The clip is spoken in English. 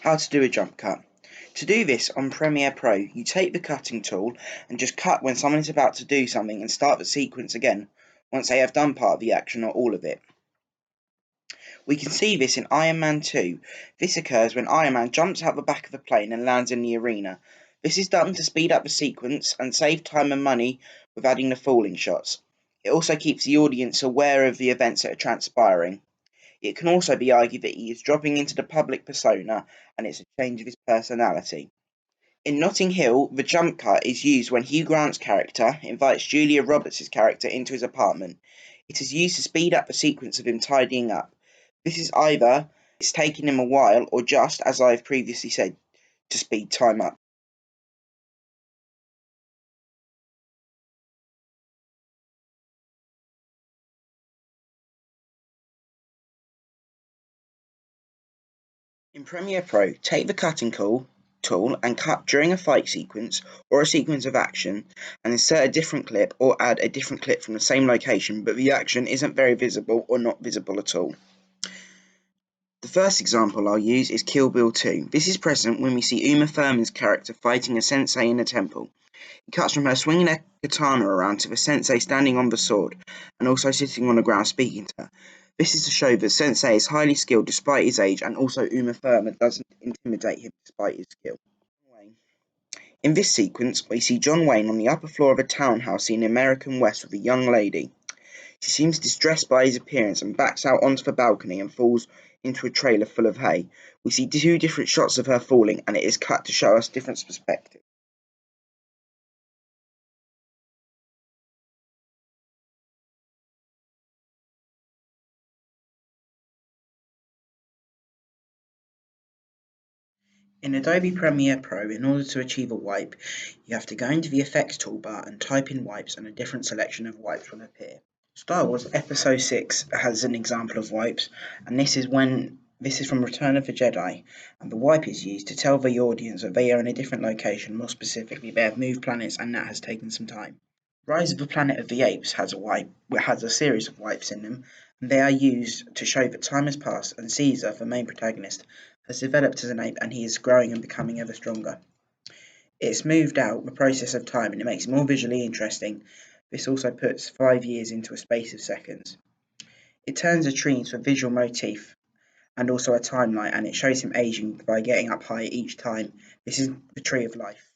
How to do a jump cut. To do this on Premiere Pro, you take the cutting tool and just cut when someone is about to do something and start the sequence again once they have done part of the action or all of it. We can see this in Iron Man 2. This occurs when Iron Man jumps out the back of the plane and lands in the arena. This is done to speed up the sequence and save time and money with adding the falling shots. It also keeps the audience aware of the events that are transpiring. It can also be argued that he is dropping into the public persona and it's a change of his personality. In Notting Hill, the jump cut is used when Hugh Grant's character invites Julia Roberts' character into his apartment. It is used to speed up the sequence of him tidying up. This is either it's taking him a while or just, as I have previously said, to speed time up. In Premiere Pro, take the cutting tool and cut during a fight sequence or a sequence of action and insert a different clip or add a different clip from the same location but the action isn't very visible or not visible at all. The first example I'll use is Kill Bill 2. This is present when we see Uma Thurman's character fighting a sensei in a temple. It cuts from her swinging a katana around to the sensei standing on the sword and also sitting on the ground speaking to her. This is to show that Sensei is highly skilled despite his age, and also Uma Thurman doesn't intimidate him despite his skill. In this sequence, we see John Wayne on the upper floor of a townhouse in the American West with a young lady. She seems distressed by his appearance and backs out onto the balcony and falls into a trailer full of hay. We see two different shots of her falling, and it is cut to show us different perspectives. In Adobe Premiere Pro, in order to achieve a wipe, you have to go into the Effects toolbar and type in wipes, and a different selection of wipes will appear. Star Wars Episode 6 has an example of wipes, and this is from Return of the Jedi, and the wipe is used to tell the audience that they are in a different location. More specifically, they have moved planets, and that has taken some time. Rise of the Planet of the Apes has a series of wipes in them, and they are used to show that time has passed and Caesar, the main protagonist, has developed as an ape and he is growing and becoming ever stronger. It smoothed out the process of time and it makes it more visually interesting. This also puts 5 years into a space of seconds. It turns a tree into a visual motif and also a timeline, and it shows him aging by getting up higher each time. This is the Tree of Life.